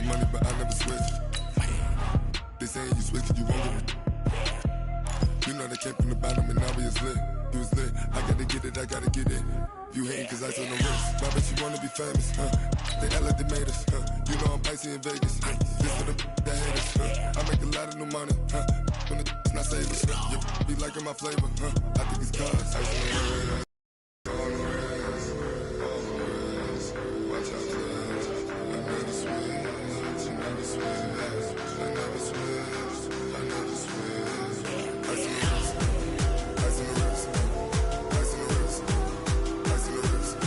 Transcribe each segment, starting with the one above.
money, but I never switch. They saying you switch, you won't get it. You know they came from the bottom and now we is lit. You was lit, I gotta get it, I gotta get it. You hating cause I on the wrist. Why bet you wanna be famous, huh? They act like they made us, huh? You know I'm icy in Vegas, huh? This for the that hate us, huh? I make a lot of new money, huh? When the not save us, you be liking my flavor, huh? I think it's cause I see it. All the rest, watch out, please. I never switch, I never switch, I never switch, I never switch. I see the risk, I see the risk, I see the risk, I see the risk, I see the risk,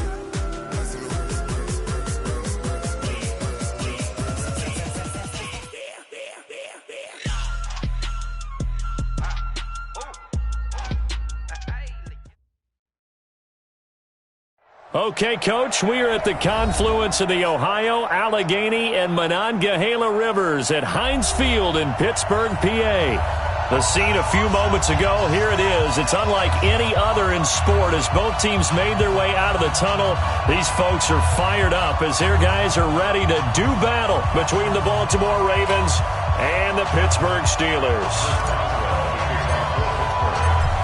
Okay, Coach, we are at the confluence of the Ohio, Allegheny, and Monongahela Rivers at Heinz Field in Pittsburgh, PA. The scene a few moments ago, here it is. It's unlike any other in sport as both teams made their way out of the tunnel. These folks are fired up as their guys are ready to do battle between the Baltimore Ravens and the Pittsburgh Steelers.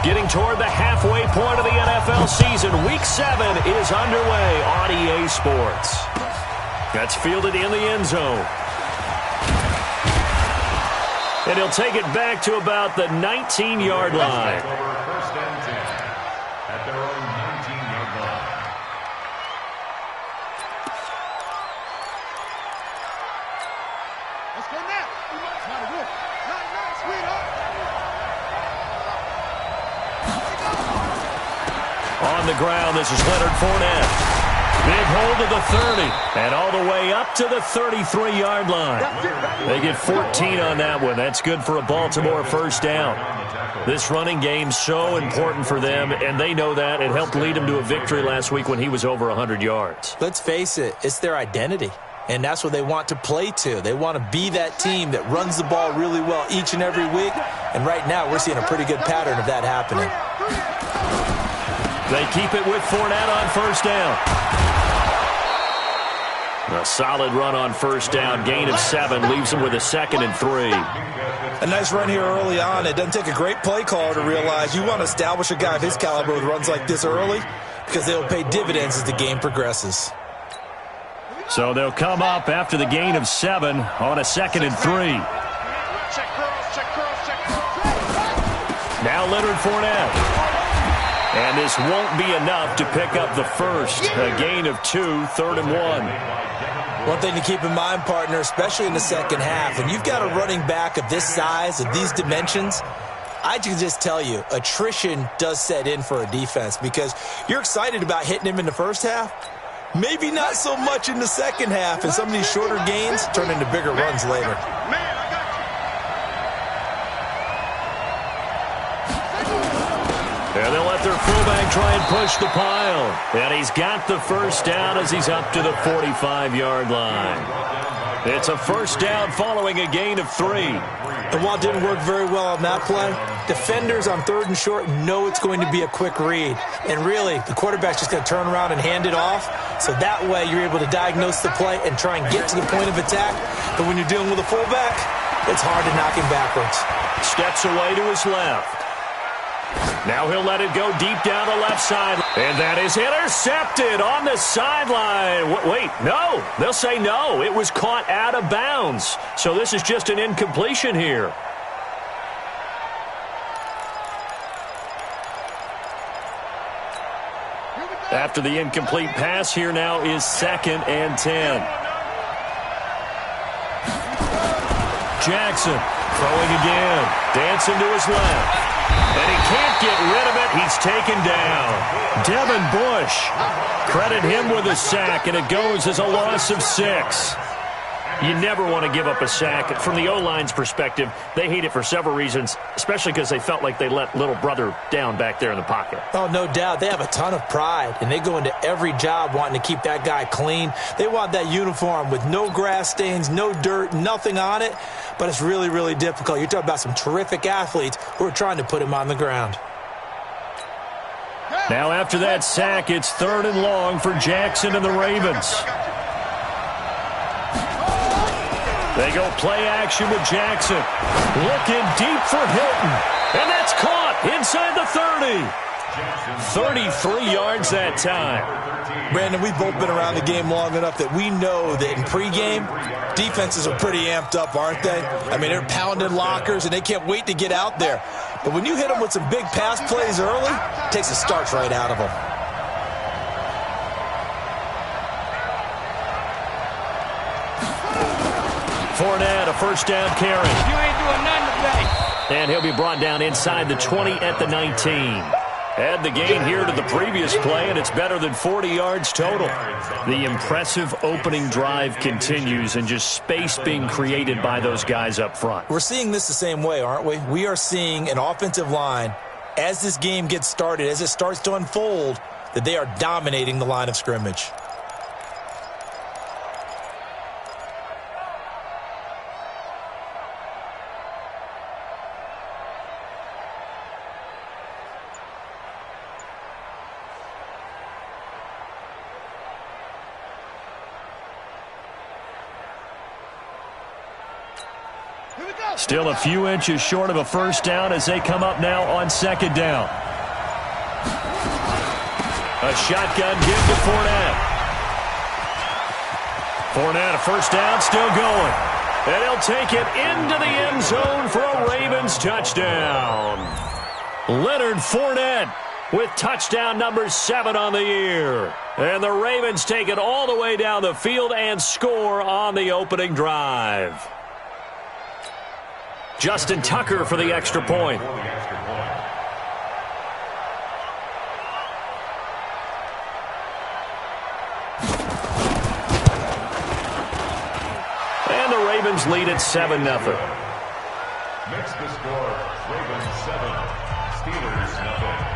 Getting toward the halfway point of the NFL season, Week 7 is underway on EA Sports. That's fielded in the end zone. And he'll take it back to about the 19-yard line. First and 10 at their own 19-yard line. Let's go now. Not a whip. Not sweetheart. On the ground, this is Leonard Fournette. Big hold to the 30, and all the way up to the 33-yard line. They get 14 on that one. That's good for a Baltimore first down. This running game's so important for them, and they know that. It helped lead them to a victory last week when he was over 100 yards. Let's face it, it's their identity, and that's what they want to play to. They want to be that team that runs the ball really well each and every week, and right now we're seeing a pretty good pattern of that happening. They keep it with Fournette on first down. A solid run on first down. Gain of 7 leaves them with a 2nd and 3. A nice run here early on. It doesn't take a great play caller to realize you want to establish a guy of his caliber with runs like this early because they'll pay dividends as the game progresses. So they'll come up after the gain of 7 on a 2nd and 3. Now Leonard Fournette. And this won't be enough to pick up the first. A gain of 2, 3rd and 1. One thing to keep in mind, partner, especially in the second half, and you've got a running back of this size, of these dimensions, I can just tell you, attrition does set in for a defense because you're excited about hitting him in the first half. Maybe not so much in the second half, and some of these shorter gains turn into bigger runs later. And they'll let their fullback try and push the pile. And he's got the first down as he's up to the 45-yard line. It's a first down following a gain of 3. And while it didn't work very well on that play, defenders on 3rd and short know it's going to be a quick read. And really, the quarterback's just going to turn around and hand it off. So that way you're able to diagnose the play and try and get to the point of attack. But when you're dealing with a fullback, it's hard to knock him backwards. Steps away to his left. Now he'll let it go deep down the left side. And that is intercepted on the sideline. Wait, no. They'll say no. It was caught out of bounds. So this is just an incompletion here. After the incomplete pass, here now is 2nd and 10. Jackson throwing again. Dancing to his left. And he can't get rid of it. He's taken down. Devin Bush. Credit him with a sack, and it goes as a loss of 6. You never want to give up a sack. From the O-line's perspective, they hate it for several reasons, especially because they felt like they let little brother down back there in the pocket. Oh, no doubt. They have a ton of pride, and they go into every job wanting to keep that guy clean. They want that uniform with no grass stains, no dirt, nothing on it, but it's really, really difficult. You're talking about some terrific athletes who are trying to put him on the ground. Now after that sack, it's 3rd and long for Jackson and the Ravens. They go play action with Jackson. Looking deep for Hilton. And that's caught inside the 30. 33 yards that time. Brandon, we've both been around the game long enough that we know that in pregame, defenses are pretty amped up, aren't they? I mean, they're pounding lockers, and they can't wait to get out there. But when you hit them with some big pass plays early, it takes the starch right out of them. Fournette, a first down carry. You ain't doing nothing today. And he'll be brought down inside the 20 at the 19. Add the gain here to the previous play, and it's better than 40 yards total. The impressive opening drive continues, and just space being created by those guys up front. We're seeing this the same way, aren't we? We are seeing an offensive line, as this game gets started, as it starts to unfold, that they are dominating the line of scrimmage. Still a few inches short of a first down as they come up now on second down. A shotgun give to Fournette. Fournette, a first down, still going. And he'll take it into the end zone for a Ravens touchdown. Leonard Fournette with touchdown number 7 on the year. And the Ravens take it all the way down the field and score on the opening drive. Justin Tucker for the extra point. And the Ravens lead at 7-0. Makes the score Ravens 7, Steelers 0.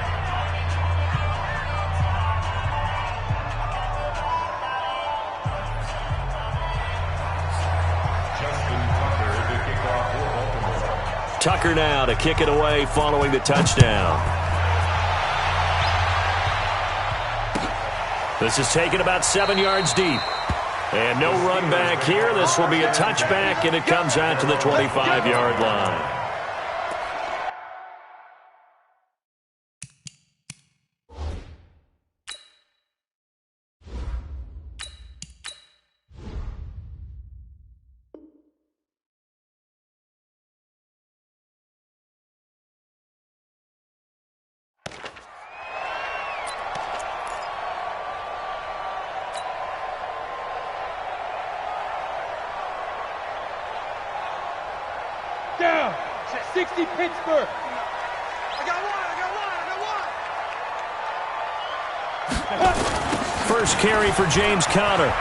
Tucker now to kick it away following the touchdown. This is taken about 7 yards deep. And no run back here. This will be a touchback, and it comes out to the 25-yard line. Down. 60 Pittsburgh. I got one. First carry for James Conner.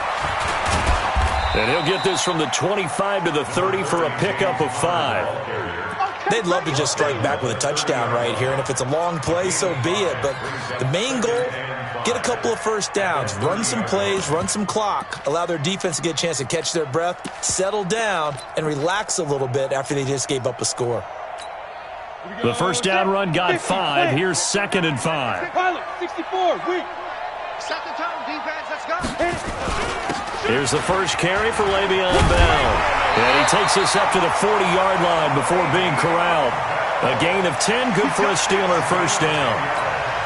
And he'll get this from the 25 to the 30 for a pickup of 5. They'd love to just strike back with a touchdown right here, and if it's a long play, so be it. But the main goal, get a couple of first downs, run some plays, run some clock, allow their defense to get a chance to catch their breath, settle down, and relax a little bit after they just gave up a score. The first down run got 5. Here's 2nd and 5. Pilot, 64, weak. Set the tone, defense, let's go. Here's the first carry for Le'Veon Bell. And he takes us up to the 40-yard line before being corralled. A gain of 10, good for a Steeler first down.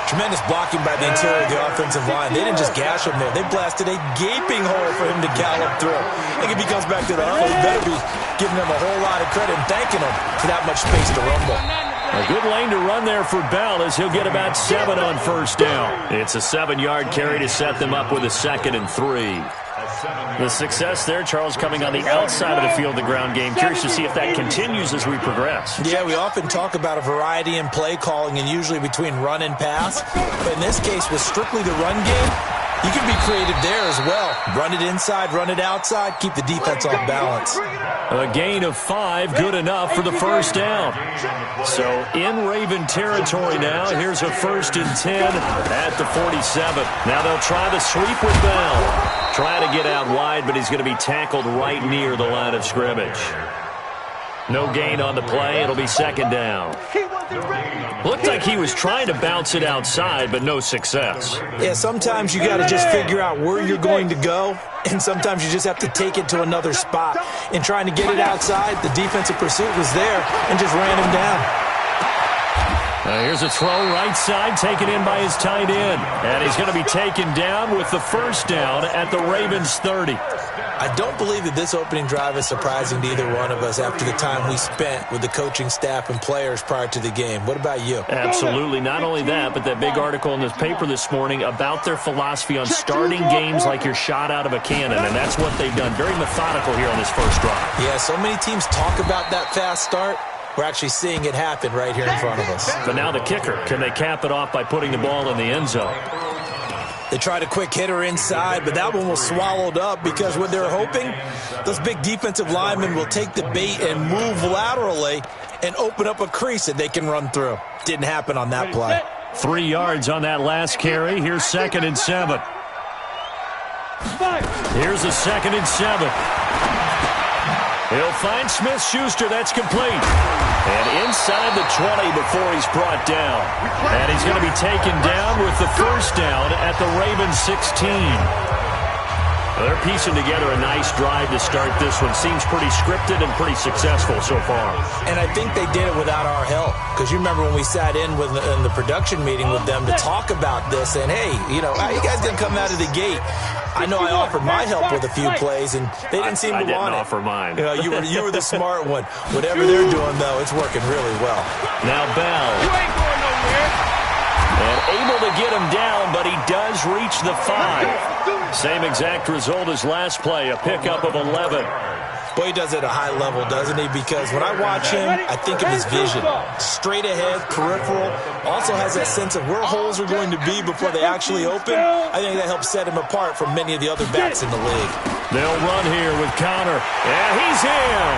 Tremendous blocking by the interior of the offensive line. They didn't just gash him there. They blasted a gaping hole for him to gallop through. I think if he comes back to the huddle, he better be giving them a whole lot of credit and thanking him for that much space to rumble. A good lane to run there for Bell as he'll get about 7 on first down. It's a 7-yard carry to set them up with a 2nd and 3. The success there, Charles, coming on the outside of the field, the ground game. Curious to see if that continues as we progress. Yeah, we often talk about a variety in play calling and usually between run and pass. But in this case, with strictly the run game, you can be creative there as well. Run it inside, run it outside, keep the defense off balance. A gain of 5, good enough for the first down. So in Raven territory now, here's a 1st and 10 at the 47. Now they'll try the sweep with Bell. Try to get out wide, but he's going to be tackled right near the line of scrimmage. No gain on the play. It'll be second down. Looked like he was trying to bounce it outside, but no success. Yeah, sometimes you got to just figure out where you're going to go, and sometimes you just have to take it to another spot. In trying to get it outside, the defensive pursuit was there and just ran him down. Here's a throw right side, taken in by his tight end. And he's going to be taken down with the first down at the Ravens 30. I don't believe that this opening drive is surprising to either one of us after the time we spent with the coaching staff and players prior to the game. What about you? Absolutely. Not only that, but that big article in this paper this morning about their philosophy on starting games like you're shot out of a cannon, and that's what they've done. Very methodical here on this first drive. Yeah, so many teams talk about that fast start. We're actually seeing it happen right here in front of us. But now the kicker. Can they cap it off by putting the ball in the end zone? They tried a quick hitter inside, but that one was swallowed up because what they're hoping, those big defensive linemen will take the bait and move laterally and open up a crease that they can run through. Didn't happen on that play. 3 yards on that last carry. Here's 2nd and 7. Here's a 2nd and 7. He'll find Smith-Schuster. That's complete. And inside the 20 before he's brought down. And he's going to be taken down with the first down at the Ravens 16. They're piecing together a nice drive to start this one. Seems pretty scripted and pretty successful so far. And I think they did it without our help. Because you remember when we sat in the production meeting with them to talk about this. And, hey, you know, how you guys going to come out of the gate? I know I offered my help with a few plays, and they didn't seem to want it. I didn't offer mine. You know, you were the smart one. Whatever they're doing, though, it's working really well. Now Bell. You ain't going nowhere. And able to get him down, but he does reach the 5. Same exact result as last play, a pickup of 11. Boy, he does it at a high level, doesn't he? Because when I watch him, I think of his vision. Straight ahead, peripheral. Also has that sense of where holes are going to be before they actually open. I think that helps set him apart from many of the other backs in the league. They'll run here with Connor. And he's in.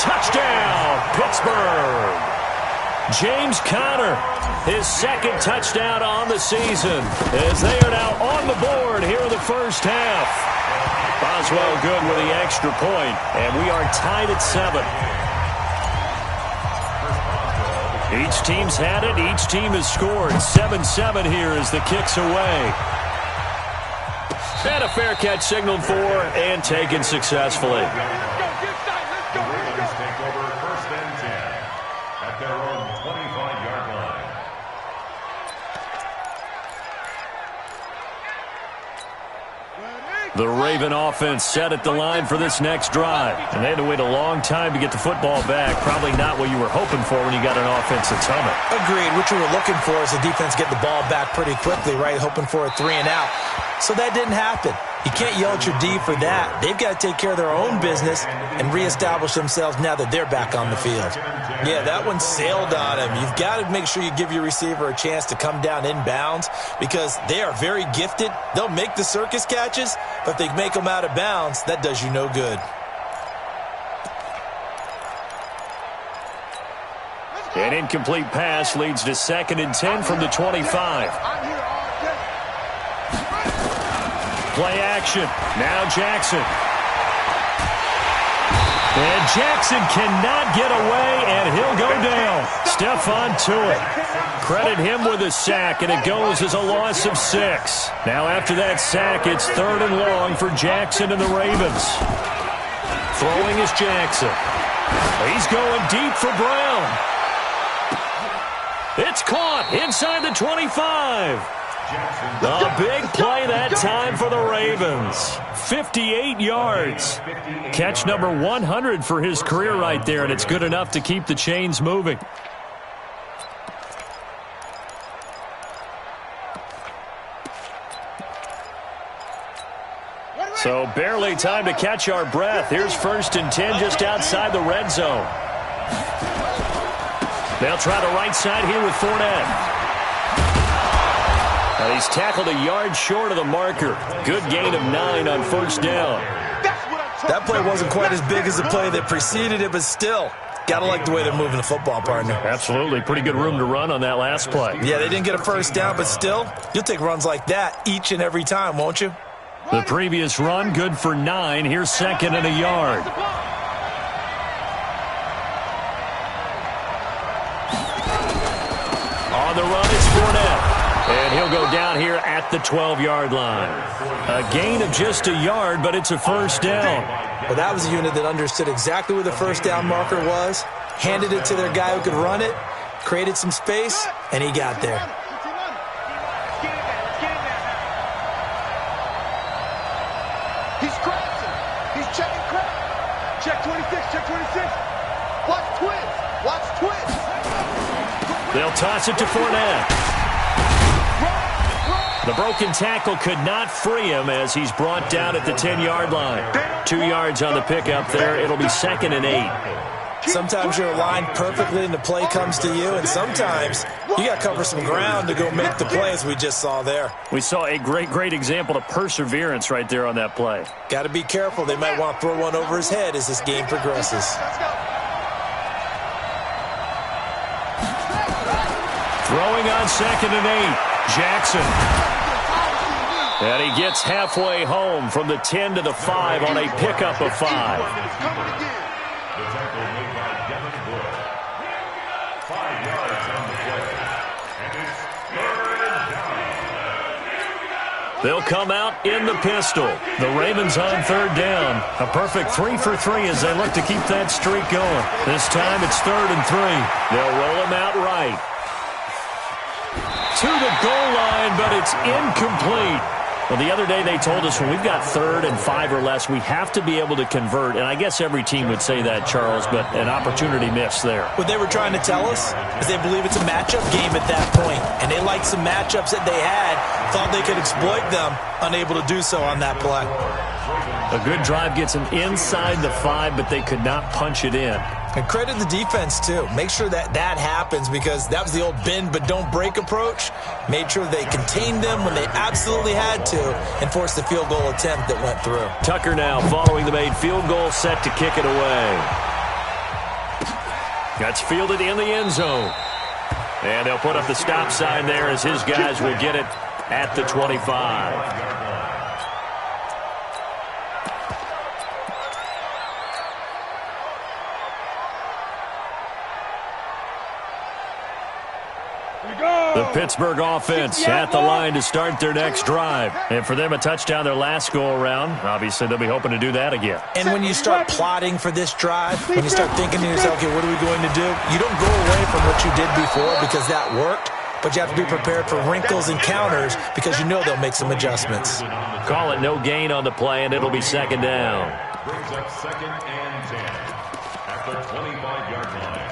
Touchdown, Pittsburgh. James Conner, his 2nd touchdown on the season, as they are now on the board here in the first half. Boswell good with the extra point, and we are tied at 7. Each team's had it. Each team has scored. 7-7 here as the kick's away. And a fair catch signaled for and taken successfully. The Raven offense set at the line for this next drive. And they had to wait a long time to get the football back. Probably not what you were hoping for when you got an offense that's humming. Agreed. What you were looking for is the defense get the ball back pretty quickly, right? Hoping for a 3 and out. So that didn't happen. You can't yell at your D for that. They've got to take care of their own business and reestablish themselves now that they're back on the field. Yeah, that one sailed on him. You've got to make sure you give your receiver a chance to come down inbounds because they are very gifted. They'll make the circus catches, but if they make them out of bounds, that does you no good. An incomplete pass leads to 2nd and 10 from the 25. Play action. Now Jackson. And Jackson cannot get away, and he'll go down. Stephon Tuitt. Credit him with a sack, and it goes as a loss of 6. Now after that sack, it's 3rd and long for Jackson and the Ravens. Throwing is Jackson. He's going deep for Brown. It's caught inside the 25. A big play that time for the Ravens. 58 yards. Catch number 100 for his career right there, and it's good enough to keep the chains moving. So barely time to catch our breath. Here's 1st and 10 just outside the red zone. They'll try the right side here with Fournette. And he's tackled a yard short of the marker. Good gain of 9 on 1st down. That play wasn't quite as big as the play that preceded it, but still, gotta like the way they're moving the football, partner. Absolutely. Pretty good room to run on that last play. Yeah, they didn't get a 1st down, but still, you'll take runs like that each and every time, won't you? The previous run, good for 9. Here's 2nd and a yard. On the run, it's Fournette. And he'll go down here at the 12-yard line. A gain of just a yard, but it's a first down. Well, that was a unit that understood exactly where the first down marker was, handed it to their guy who could run it, created some space, and he got there. He's scratching. He's checking crap. Check 26, check 26. Watch twist. Watch twist. They'll toss it to Fournette. The broken tackle could not free him as he's brought down at the 10-yard line. 2 yards on the pickup there. It'll be 2nd and 8. Sometimes you're aligned perfectly and the play comes to you, and sometimes you got to cover some ground to go make the play, as we just saw there. We saw a great example of perseverance right there on that play. Got to be careful. They might want to throw one over his head as this game progresses. Throwing on 2nd and 8. Jackson. And he gets halfway home from the 10 to the 5 on a pickup of 5. The tackle made by Devin Wood. 5 yards on the play. And it's 3rd down. They'll come out in the pistol. The Ravens on 3rd down. A perfect 3 for 3 as they look to keep that streak going. This time it's 3rd and 3. They'll roll him out right. To the goal line, but it's incomplete. Well, the other day they told us when we've got 3rd and 5 or less, we have to be able to convert. And I guess every team would say that, Charles, but an opportunity missed there. What they were trying to tell us is they believe it's a matchup game at that point. And they liked some matchups that they had, thought they could exploit them, unable to do so on that play. A good drive gets them inside the 5, but they could not punch it in. And credit the defense, too. Make sure that happens, because that was the old bend but don't break approach. Made sure they contained them when they absolutely had to and forced the field goal attempt that went through. Tucker now following the made field goal, set to kick it away. That's fielded in the end zone. And they'll put up the stop sign there as his guys will get it at the 25. The Pittsburgh offense at the line to start their next drive. And for them, a touchdown their last go-around. Obviously, they'll be hoping to do that again. And when you start plotting for this drive, when you start thinking to yourself, okay, what are we going to do? You don't go away from what you did before because that worked, but you have to be prepared for wrinkles and counters because you know they'll make some adjustments. Call it no gain on the play, and it'll be 2nd down. Brings up 2nd and 10 at the 25-yard line.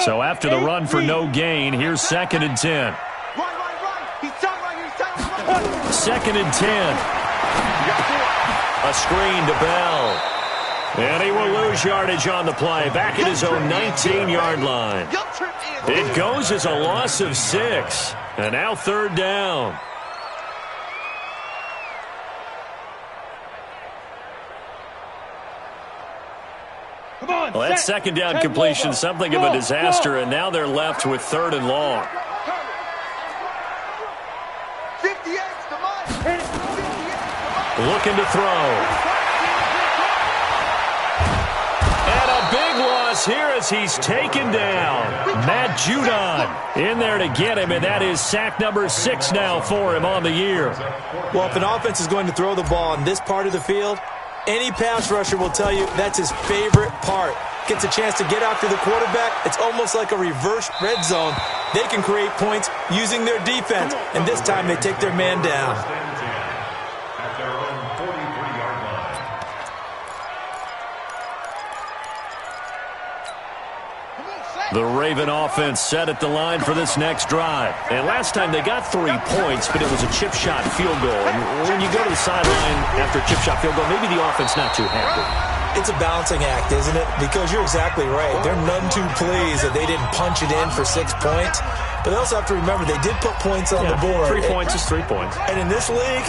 So after the run for no gain, here's 2nd and 10. He's down right. 2nd and 10. A screen to Bell. And he will lose yardage on the play. Back at his own 19-yard line. It goes as a loss of 6. And now 3rd down. Well, that 2nd down completion, something of a disaster, and now they're left with 3rd and long. 58's the money. Looking to throw. And a big loss here as he's taken down. Matt Judon in there to get him, and that is sack number 6 now for him on the year. Well, if an offense is going to throw the ball in this part of the field, any pass rusher will tell you that's his favorite part. Gets a chance to get after the quarterback. It's almost like a reverse red zone. They can create points using their defense, and this time they take their man down. At their own 43-yard line. The Raven offense set at the line for this next drive. And last time they got 3 points, but it was a chip shot field goal. And when you go to the sideline after a chip shot field goal, maybe the offense not too happy. It's a balancing act, isn't it? Because you're exactly right. They're none too pleased that they didn't punch it in for 6 points. But they also have to remember they did put points on the board. 3 points is 3 points. And in this league,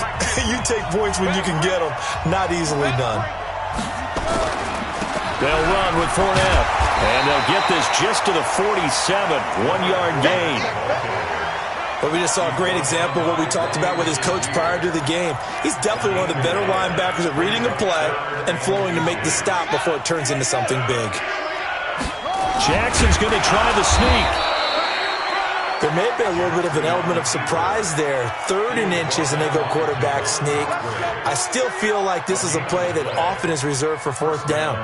you take points when you can get them. Not easily done. They'll run with Fournette. And they'll get this just to the 47, 1-yard gain. But we just saw a great example of what we talked about with his coach prior to the game. He's definitely one of the better linebackers at reading a play and flowing to make the stop before it turns into something big. Jackson's going to try the sneak. There may have been a little bit of an element of surprise there. 3rd and inches, and they go quarterback sneak. I still feel like this is a play that often is reserved for 4th down.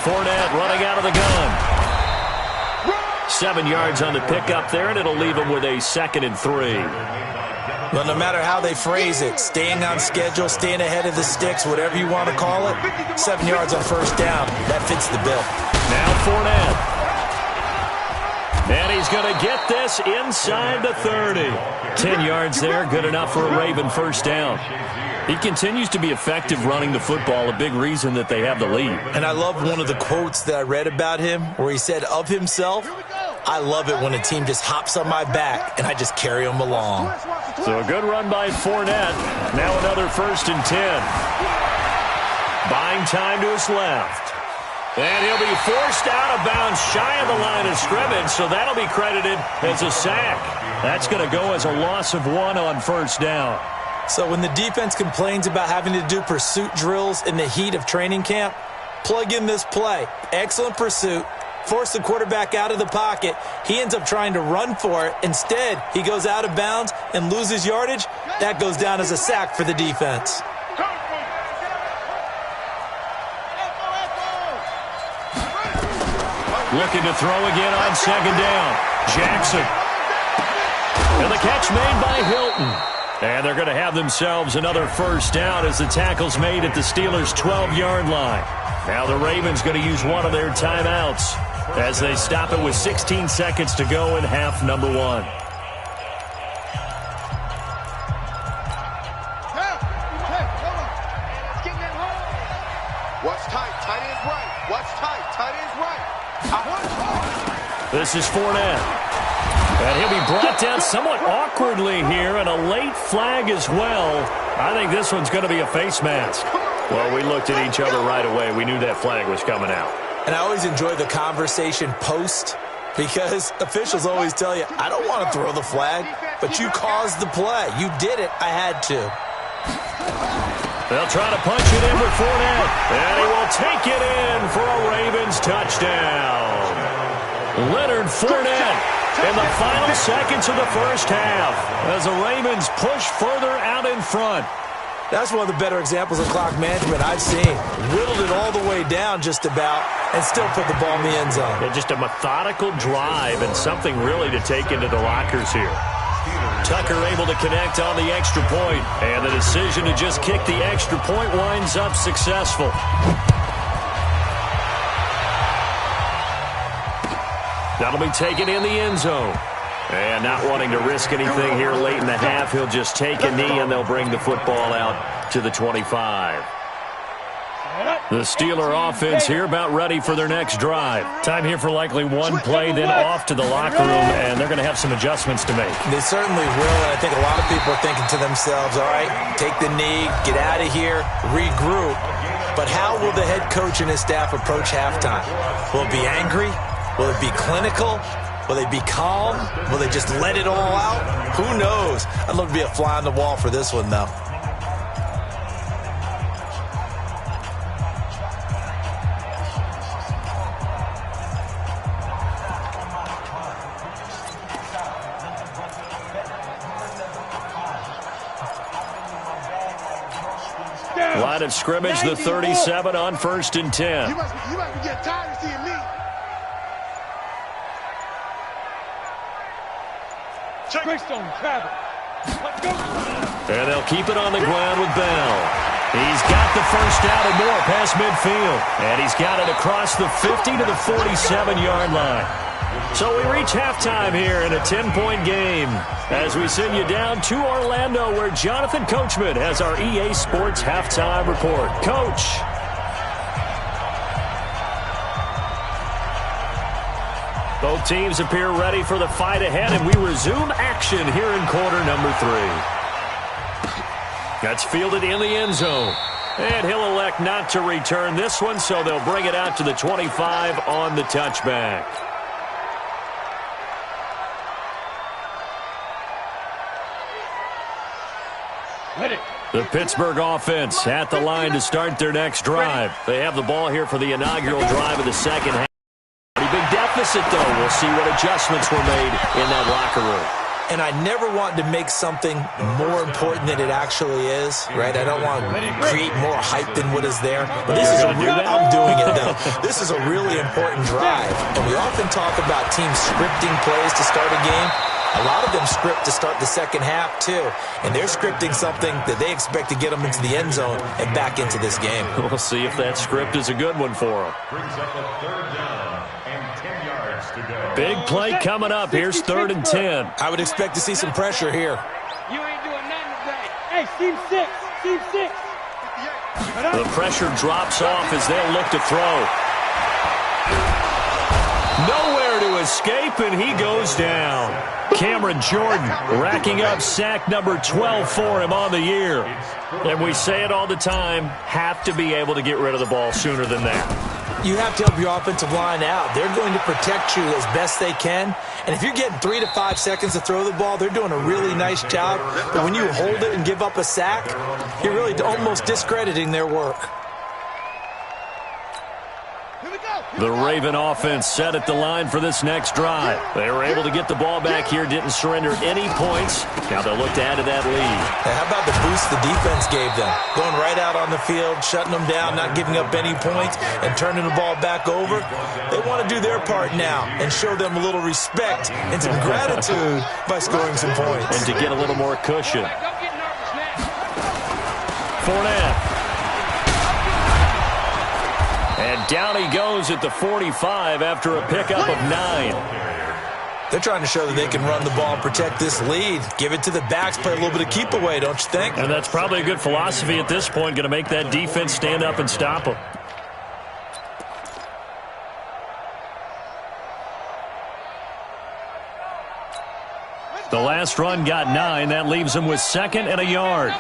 Fournette running out of the gun. 7 yards on the pickup there, and it'll leave him with a 2nd and 3. Well, no matter how they phrase it, staying on schedule, staying ahead of the sticks, whatever you want to call it, 7 yards on 1st down, that fits the bill. Now Fournette. And he's going to get this inside the 30. 10 yards there, good enough for a Raven 1st down. He continues to be effective running the football, a big reason that they have the lead. And I love one of the quotes that I read about him where he said of himself, I love it when a team just hops on my back and I just carry them along. So a good run by Fournette. Now another 1st and 10. Buying time to his left. And he'll be forced out of bounds shy of the line of scrimmage, so that'll be credited as a sack. That's going to go as a loss of 1 on 1st down. So when the defense complains about having to do pursuit drills in the heat of training camp, plug in this play. Excellent pursuit. Force the quarterback out of the pocket. He ends up trying to run for it. Instead, he goes out of bounds and loses yardage. That goes down as a sack for the defense. Looking to throw again on 2nd down. Jackson. And the catch made by Hilton. And they're going to have themselves another 1st down as the tackle's made at the Steelers' 12-yard line. Now the Ravens going to use one of their timeouts as they stop it with 16 seconds to go in half number 1. Watch tight, tight end's right. Watch tight, tight end's right. This is Fournette. And he'll be brought down somewhat awkwardly here, and a late flag as well. I think this one's going to be a face mask. Well, we looked at each other right away. We knew that flag was coming out. And I always enjoy the conversation post because officials always tell you, I don't want to throw the flag, but you caused the play. You did it. I had to. They'll try to punch it in with Fournette, and he will take it in for a Ravens touchdown. Leonard Fournette in the final seconds of the 1st half as the Ravens push further out in front. That's one of the better examples of clock management I've seen. Whittled it all the way down just about and still put the ball in the end zone. Yeah, just a methodical drive and something really to take into the lockers here. Tucker able to connect on the extra point, and the decision to just kick the extra point winds up successful. That'll be taken in the end zone. And not wanting to risk anything here late in the half, he'll just take a knee and they'll bring the football out to the 25. The Steeler offense here about ready for their next drive. Time here for likely one play, then off to the locker room, and they're going to have some adjustments to make. They certainly will, and I think a lot of people are thinking to themselves, all right, take the knee, get out of here, regroup. But how will the head coach and his staff approach halftime? Will it be angry? Will it be clinical? Will they be calm? Will they just let it all out? Who knows? I'd love to be a fly on the wall for this one, though. Line of scrimmage, the 37 on 1st and 10. You must be getting tired of seeing me. And they'll keep it on the ground with Bell. He's got the 1st down and more past midfield. And he's got it across the 50 to the 47-yard line. So we reach halftime here in a 10-point game as we send you down to Orlando where Jonathan Coachman has our EA Sports halftime report. Coach. Both teams appear ready for the fight ahead, and we resume action here in quarter number 3. That's fielded in the end zone. And he'll elect not to return this one, so they'll bring it out to the 25 on the touchback. The Pittsburgh offense at the line to start their next drive. They have the ball here for the inaugural drive of the second half. Pretty big deficit, though. We'll see what adjustments were made in that locker room. And I never want to make something more important than it actually is, right? I don't want to create more hype than what is there. But this is I'm doing it, though. This is a really important drive. And we often talk about teams scripting plays to start a game. A lot of them script to start the second half, too. And they're scripting something that they expect to get them into the end zone and back into this game. We'll see if that script is a good one for them. Brings up a 3rd down and 10 yards to go. Big play coming up. Here's 3rd and 10. I would expect to see some pressure here. You ain't doing nothing today. Hey, Team 6. Team 6. The pressure drops off as they'll look to throw. Nowhere to escape, and he goes down. Cameron Jordan racking up sack number 12 for him on the year. And we say it all the time, have to be able to get rid of the ball sooner than that. You have to help your offensive line out. They're going to protect you as best they can. And if you're getting 3 to 5 seconds to throw the ball, they're doing a really nice job. But when you hold it and give up a sack, you're really almost discrediting their work. The Raven offense set at the line for this next drive. They were able to get the ball back here, didn't surrender any points. Now they'll look to add to that lead. Now how about the boost the defense gave them? Going right out on the field, shutting them down, not giving up any points, and turning the ball back over. They want to do their part now and show them a little respect and some gratitude by scoring some points. And to get a little more cushion. Fournette. And down he goes at the 45 after a pickup of 9. They're trying to show that they can run the ball and protect this lead. Give it to the backs, play a little bit of keep away, don't you think? And that's probably a good philosophy at this point, going to make that defense stand up and stop them. The last run got 9. That leaves them with 2nd and a yard.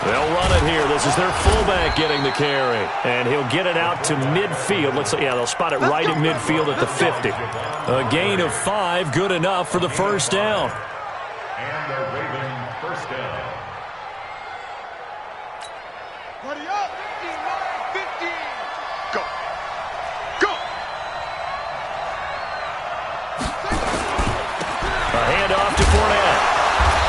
They'll run it here. This is their fullback getting the carry. And he'll get it out to midfield. Looks like, yeah, they'll spot it right in midfield at the 50. A gain of 5, good enough for the first down. And the Raven first down. Buddy up. 15. Go. Go. A handoff to Fournette.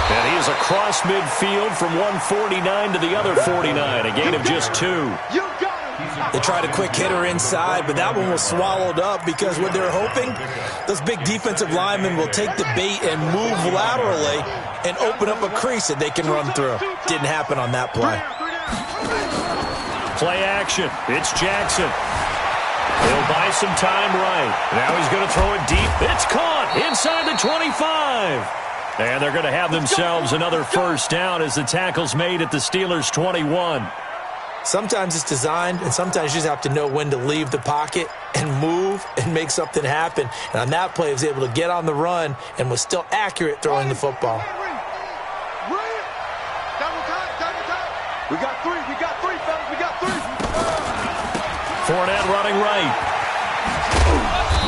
And he is across midfield from 149 to the other 49. A gain of just 2. You got him. They tried a quick hitter inside, but that one was swallowed up because what they're hoping, those big defensive linemen will take the bait and move laterally and open up a crease that they can run through. Didn't happen on that play. Play action. It's Jackson. He'll buy some time right. Now he's going to throw it deep. It's caught inside the 25. And they're going to have themselves another first down as the tackle's made at the Steelers' 21. Sometimes it's designed, and sometimes you just have to know when to leave the pocket and move and make something happen. And on that play, he was able to get on the run and was still accurate throwing the football. We got 3. We got 3, fellas. We got 3. Fournette running right.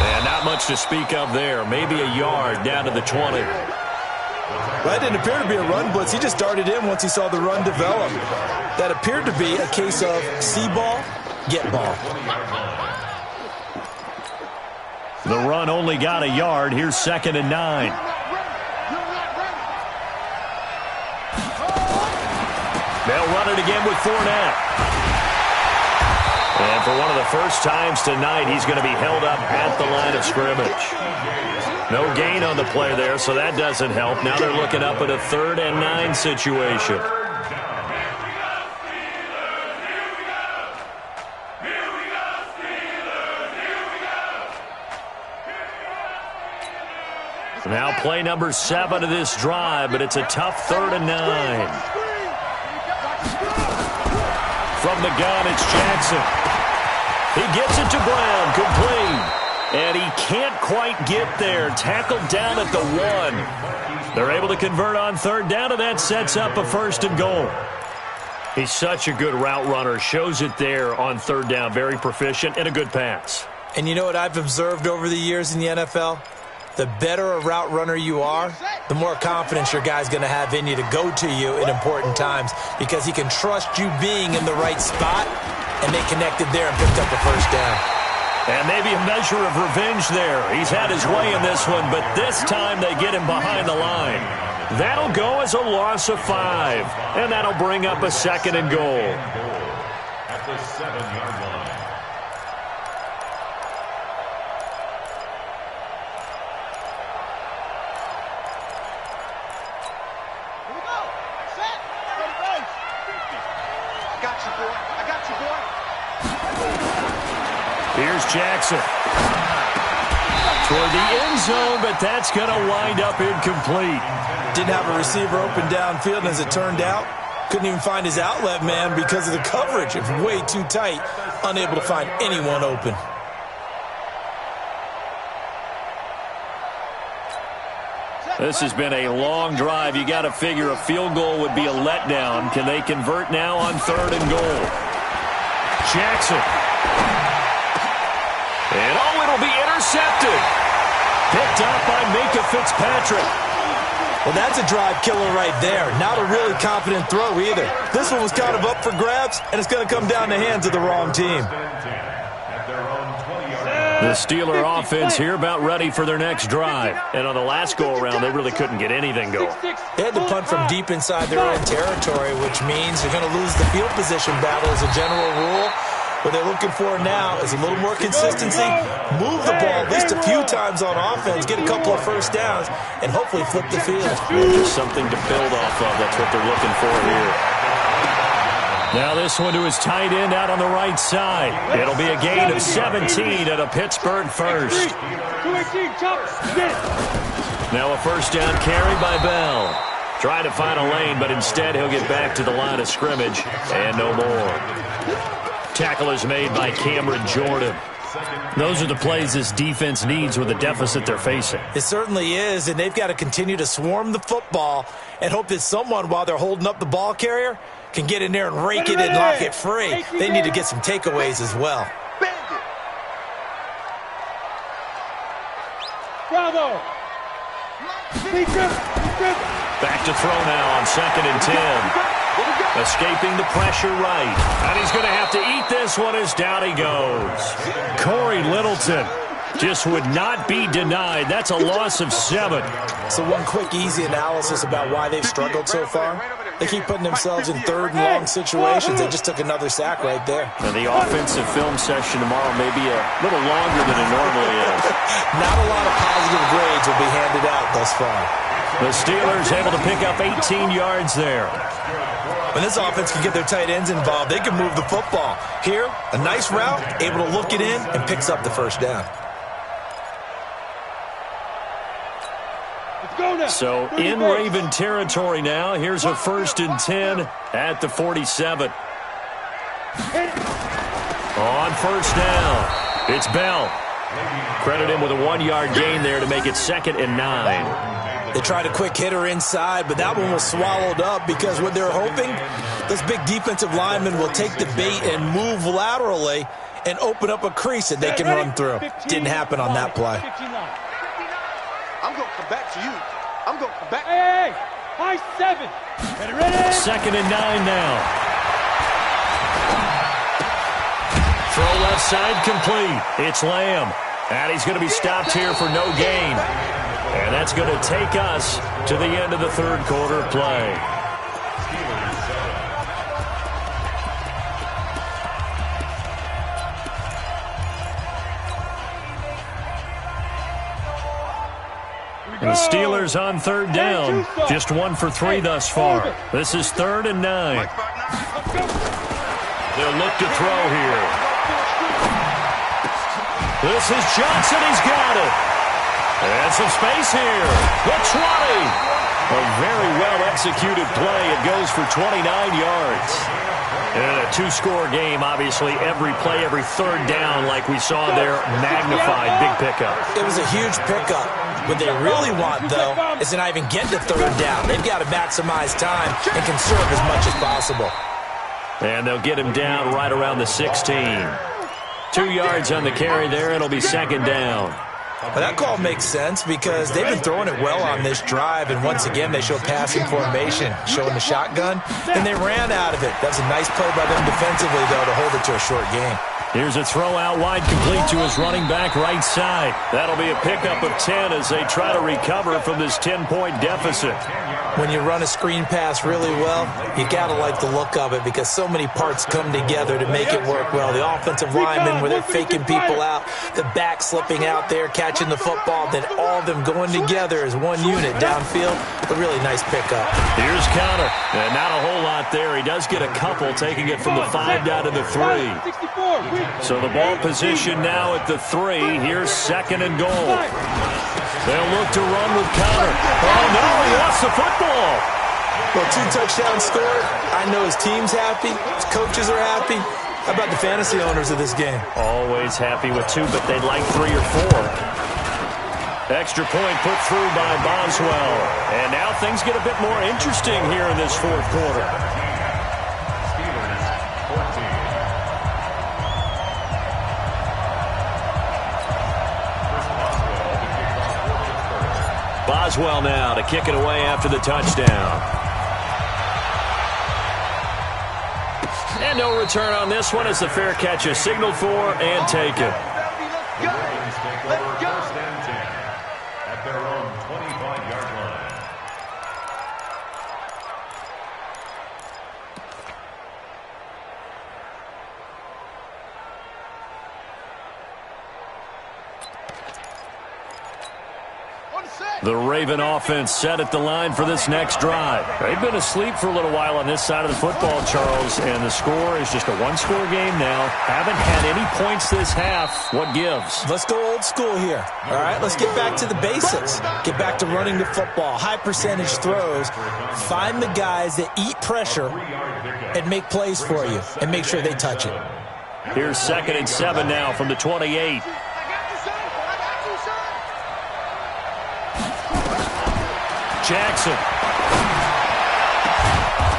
And not much to speak of there. Maybe a yard down to the 20. Well, that didn't appear to be a run blitz. He just darted in once he saw the run develop. That appeared to be a case of see ball, get ball. The run only got a yard. Here's 2nd and 9. They'll run it again with Fournette. And for one of the first times tonight, he's going to be held up at the line of scrimmage. No gain on the play there, so that doesn't help. Now they're looking up at a 3rd and 9 situation. Now play number 7 of this drive, but it's a tough 3rd and 9. From the gun, it's Jackson. He gets it to Brown, complete. And he can't quite get there. Tackled down at the 1. They're able to convert on 3rd down, and that sets up a 1st and goal. He's such a good route runner. Shows it there on 3rd down. Very proficient and a good pass. And you know what I've observed over the years in the NFL? the better a route runner you are, the more confidence your guy's going to have in you to go to you in important times because he can trust you being in the right spot, and they connected there and picked up a first down. And maybe a measure of revenge there. He's had his way in this one, but this time they get him behind the line. That'll go as a loss of 5, and that'll bring up a 2nd and goal. At the 7-yard line. Here's Jackson. Toward the end zone, but that's going to wind up incomplete. Didn't have a receiver open downfield, and as it turned out, couldn't even find his outlet man because of the coverage. It was way too tight, unable to find anyone open. This has been a long drive. You got to figure a field goal would be a letdown. Can they convert now on 3rd and goal? Jackson. And it'll be intercepted. Picked up by Minka Fitzpatrick. Well, that's a drive killer right there. Not a really confident throw either. This one was kind of up for grabs, and it's going to come down the hands of the wrong team. The Steeler offense here about ready for their next drive. And on the last go-around, they really couldn't get anything going. They had to punt from deep inside their own territory, which means they're going to lose the field position battle as a general rule. What they're looking for now is a little more consistency, move the ball at least a few times on offense, get a couple of first downs, and hopefully flip the field. Just something to build off of. That's what they're looking for here. Now this one to his tight end out on the right side. It'll be a gain of 17 at a Pittsburgh first. Now a first down carry by Bell. Trying to find a lane, but instead he'll get back to the line of scrimmage and no more. Tackle is made by Cameron Jordan. Those are the plays this defense needs with the deficit they're facing. It certainly is, and they've got to continue to swarm the football and hope that someone, while they're holding up the ball carrier, can get in there and rake it and knock it free. They need to get some takeaways as well. Bravo! Back to throw now on 2nd and 10. Escaping the pressure right. And he's going to have to eat this one as down he goes. Corey Littleton just would not be denied. That's a loss of 7. So one quick, easy analysis about why they've struggled so far. They keep putting themselves in 3rd and long situations. They just took another sack right there. And the offensive film session tomorrow may be a little longer than it normally is. Not a lot of positive grades will be handed out thus far. The Steelers able to pick up 18 yards there. When this offense can get their tight ends involved, they can move the football. Here, a nice route, able to look it in, and picks up the first down. So in Raven territory now. Here's a 1st and 10 at the 47. On first down, it's Bell. Credit him with a 1-yard gain there to make it 2nd and 9. They tried a quick hitter inside, but that one was swallowed up because what they're hoping, those big defensive linemen will take the bait and move laterally and open up a crease that they can run through. Didn't happen on that play. I'm going to come back to you. I'm going to come back. Hey, high 7. Ready? 2nd and 9 now. Throw left side complete. It's Lamb. And he's going to be stopped here for no gain. And that's going to take us to the end of the 3rd quarter play. The Steelers on 3rd down. Just 1 for 3 thus far. This is 3rd and 9. They'll look to throw here. This is Johnson. He's got it. And some space here. The 20. A very well-executed play. It goes for 29 yards. And a 2-score game, obviously, every play, every 3rd down, like we saw there, magnified. Big pickup. It was a huge pickup. What they really want, though, is to not even get to 3rd down. They've got to maximize time and conserve as much as possible. And they'll get him down right around the 16. 2 yards on the carry there. It'll be 2nd down. Well, that call makes sense because they've been throwing it well on this drive, and once again, they show passing formation, showing the shotgun, and they ran out of it. That was a nice play by them defensively, though, to hold it to a short game. Here's a throw out wide, complete to his running back right side. That'll be a pickup of 10 as they try to recover from this 10-point deficit. When you run a screen pass really well, you got to like the look of it because so many parts come together to make it work well. The offensive linemen, where they're faking people out, the back slipping out there, catching the football, then all of them going together as one unit downfield. A really nice pickup. Here's Connor. And not a whole lot there. He does get a couple, taking it from the 5 down to the 3. So the ball position now at the 3. Here's second and goal. They'll look to run with Connor. Oh, no, he lost the football. Well, 2 touchdowns scored. I know his team's happy. His coaches are happy. How about the fantasy owners of this game? Always happy with 2, but they'd like 3 or 4. Extra point put through by Boswell. And now things get a bit more interesting here in this fourth quarter. Boswell now to kick it away after the touchdown. And no return on this one as the fair catch is signaled for and taken. At their own 25-yard line. The Raven offense set at the line for this next drive. They've been asleep for a little while on this side of the football, Charles, and the score is just a one-score game now. Haven't had any points this half. What gives? Let's go old school here. All right, let's get back to the basics. Get back to running the football, high percentage throws. Find the guys that eat pressure and make plays for you and make sure they touch it. Here's 2nd and 7 now from the 28. Jackson.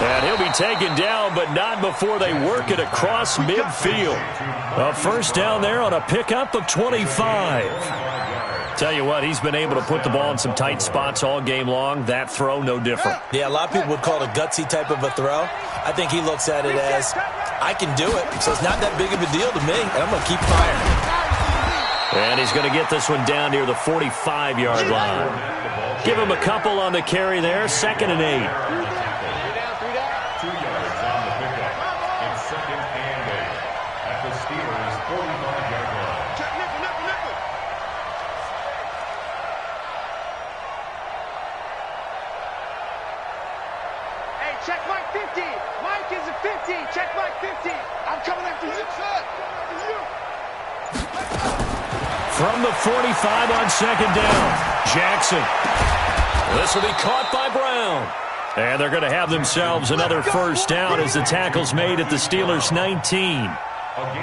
And he'll be taken down, but not before they work it across midfield. A first down there on a pickup of 25. Tell you what, he's been able to put the ball in some tight spots all game long. That throw, no different. Yeah, a lot of people would call it a gutsy type of a throw. I think he looks at it as, I can do it, so it's not that big of a deal to me, and I'm going to keep firing. And he's going to get this one down near the 45-yard line. Give him a couple on the carry there. 2nd and 8. 2 yards on the pickup. It's 2nd and 8 at the Steelers' 45-yard line. Hey, check Mike 50. Mike is a 50. Check Mike 50. I'm coming after you, son. From the 45 on 2nd down. Jackson. This will be caught by Brown. And they're going to have themselves another first down as the tackle's made at the Steelers' 19.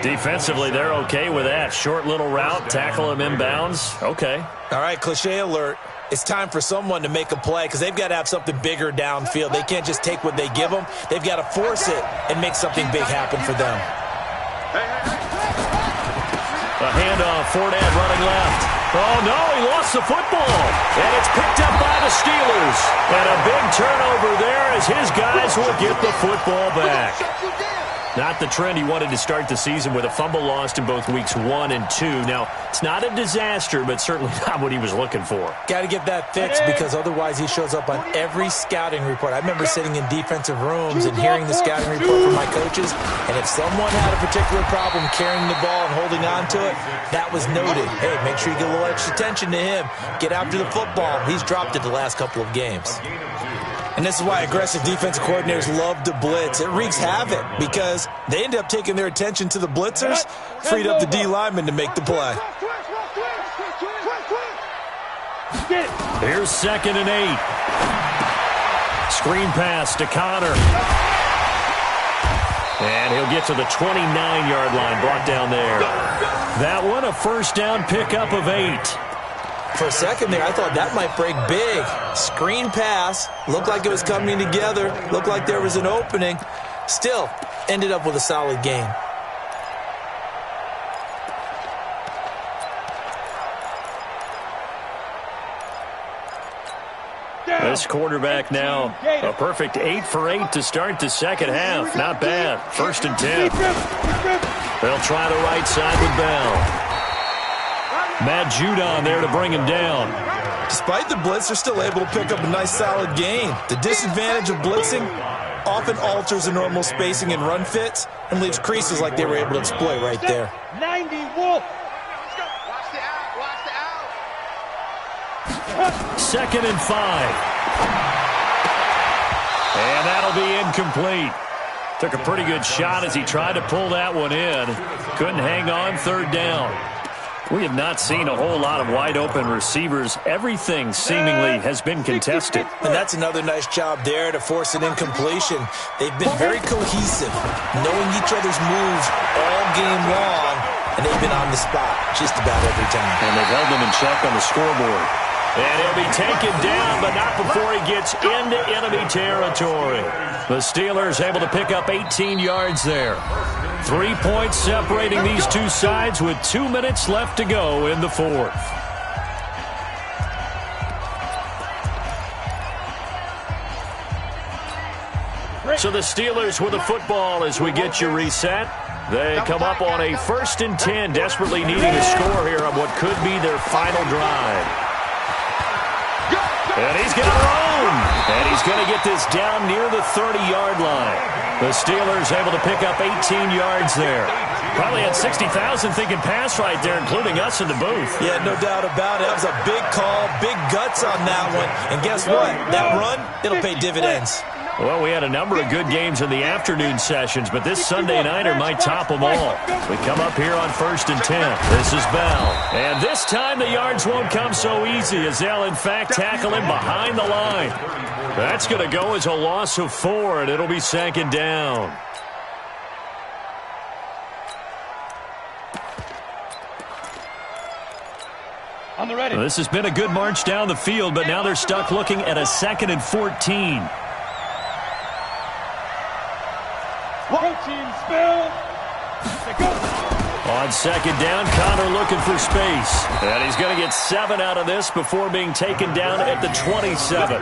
Defensively, they're okay with that. Short little route, tackle him inbounds. Okay. All right, cliche alert. It's time for someone to make a play because they've got to have something bigger downfield. They can't just take what they give them. They've got to force it and make something big happen for them. A handoff, Fournette running left. Oh, no, he lost the football. And it's picked up by the Steelers. And a big turnover there as his guys will get the football back. Not the trend he wanted to start the season with a fumble lost in both weeks 1 and 2. Now, it's not a disaster, but certainly not what he was looking for. Got to get that fixed because otherwise he shows up on every scouting report. I remember sitting in defensive rooms and hearing the scouting report from my coaches, and if someone had a particular problem carrying the ball and holding on to it, that was noted. Hey, make sure you get a little extra attention to him. Get after the football. He's dropped it the last couple of games. And this is why aggressive defensive coordinators love to blitz. It wreaks havoc because they end up taking their attention to the blitzers, freed up the D lineman to make the play. Here's 2nd and 8. Screen pass to Connor. And he'll get to the 29-yard line, brought down there. That one, a first down pickup of 8. For a second there, I thought that might break big. Screen pass. Looked like it was coming together. Looked like there was an opening. Still, ended up with a solid game. This quarterback now, a perfect 8 for 8 to start the second half. Not bad. 1st and 10. They'll try the right side with Bell. Matt Judon there to bring him down. Despite the blitz, they're still able to pick up a nice solid gain. The disadvantage of blitzing often alters the normal spacing and run fits and leaves creases like they were able to exploit right there. 90 Wolf. Watch the out. Watch the out. 2nd and 5. And that'll be incomplete. Took a pretty good shot as he tried to pull that one in. Couldn't hang on. 3rd down. We have not seen a whole lot of wide-open receivers. Everything seemingly has been contested. And that's another nice job there to force an incompletion. They've been very cohesive, knowing each other's moves all game long, and they've been on the spot just about every time. And they've held them in check on the scoreboard. And he'll be taken down, but not before he gets into enemy territory. The Steelers able to pick up 18 yards there. 3 points separating these two sides with 2 minutes left to go in the 4th. So the Steelers with the football as we get you reset. They come up on a 1st and 10, desperately needing a score here on what could be their final drive. And he's going to roam. And he's going to get this down near the 30-yard line. The Steelers able to pick up 18 yards there. Probably had 60,000 thinking pass right there, including us in the booth. Yeah, no doubt about it. That was a big call, big guts on that one. And guess what? That run, it'll pay dividends. Well, we had a number of good games in the afternoon sessions, but this Sunday nighter might top them all. We come up here on 1st and 10. This is Bell. And this time the yards won't come so easy as they'll, in fact, tackle him behind the line. That's going to go as a loss of 4, and it'll be 2nd down. On the ready. This has been a good march down the field, but now they're stuck looking at a 2nd and 14. Coaching spell. On 2nd down, Connor looking for space. And he's going to get 7 out of this before being taken down at the 27.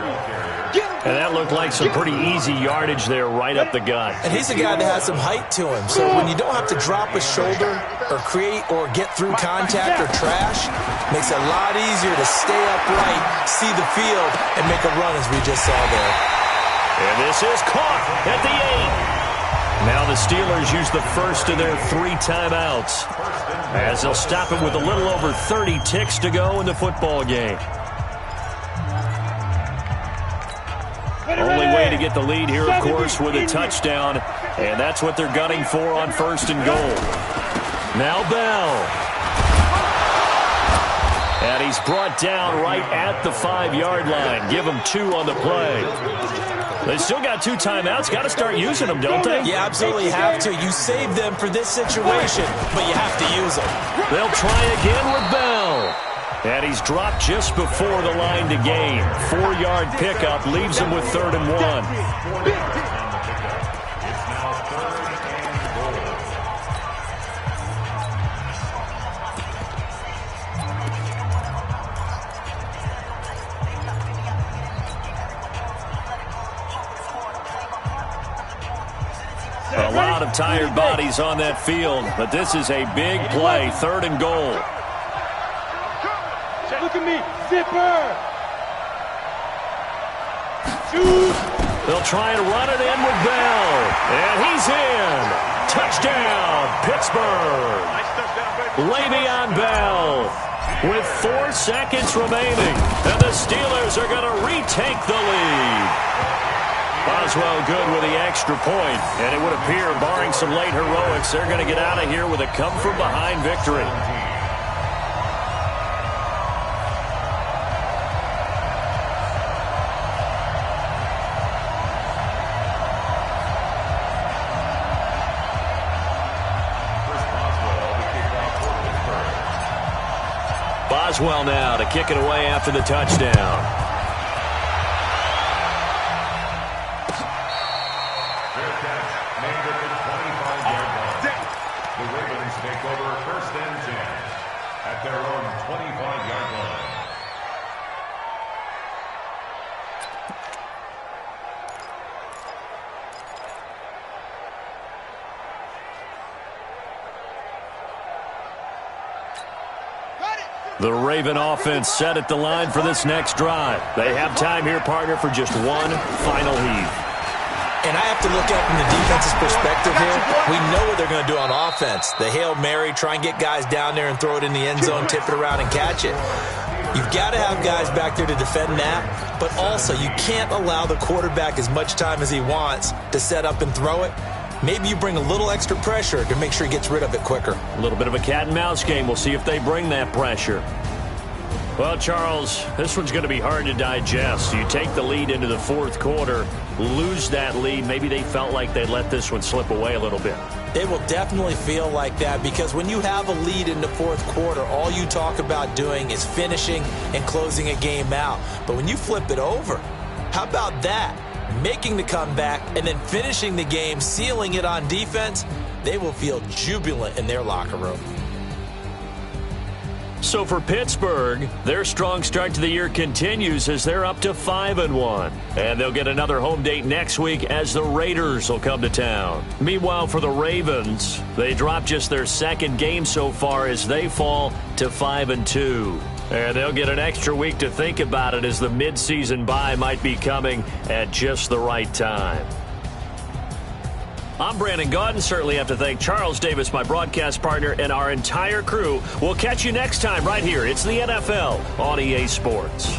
And that looked like some pretty easy yardage there right up the gut. And he's a guy that has some height to him. So when you don't have to drop a shoulder or create or get through contact or trash, makes it a lot easier to stay upright, see the field, and make a run as we just saw there. And this is caught at the 8. Now the Steelers use the first of their 3 timeouts as they'll stop it with a little over 30 ticks to go in the football game. Only way to get the lead here, of course, with a touchdown, and that's what they're gunning for on 1st and goal. Now Bell. And he's brought down right at the 5-yard line. Give him 2 on the play. They still got 2 timeouts. Got to start using them, don't they? You absolutely have to. You save them for this situation, but you have to use them. They'll try again with Bell. And he's dropped just before the line to gain. 4-yard pickup leaves him with 3rd and 1. A lot of tired bodies on that field, but this is a big play. 3rd and goal. Look at me, zipper. They'll try and run it in with Bell. And he's in. Touchdown, Pittsburgh. Le'Veon Bell with 4 seconds remaining. And the Steelers are going to retake the lead. Boswell good with the extra point. And it would appear, barring some late heroics, they're going to get out of here with a come-from-behind victory. Boswell now to kick it away after the touchdown. The Raven offense set at the line for this next drive. They have time here, partner, for just one final heave. And I have to look at it from the defense's perspective here. We know what they're going to do on offense. The Hail Mary, try and get guys down there and throw it in the end zone, tip it around and catch it. You've got to have guys back there to defend that, but also you can't allow the quarterback as much time as he wants to set up and throw it. Maybe you bring a little extra pressure to make sure he gets rid of it quicker. A little bit of a cat and mouse game. We'll see if they bring that pressure. Well, Charles, this one's going to be hard to digest. You take the lead into the fourth quarter, lose that lead. Maybe they felt like they let this one slip away a little bit. They will definitely feel like that because when you have a lead in the fourth quarter, all you talk about doing is finishing and closing a game out. But when you flip it over, how about that? Making the comeback and then finishing the game, sealing it on defense, they will feel jubilant in their locker room. So for Pittsburgh, their strong start to the year continues as they're up to 5-1. And they'll get another home date next week as the Raiders will come to town. Meanwhile, for the Ravens, they dropped just their second game so far as they fall to 5-2. And they'll get an extra week to think about it as the midseason bye might be coming at just the right time. I'm Brandon Gaudin. Certainly have to thank Charles Davis, my broadcast partner, and our entire crew. We'll catch you next time right here. It's the NFL on EA Sports.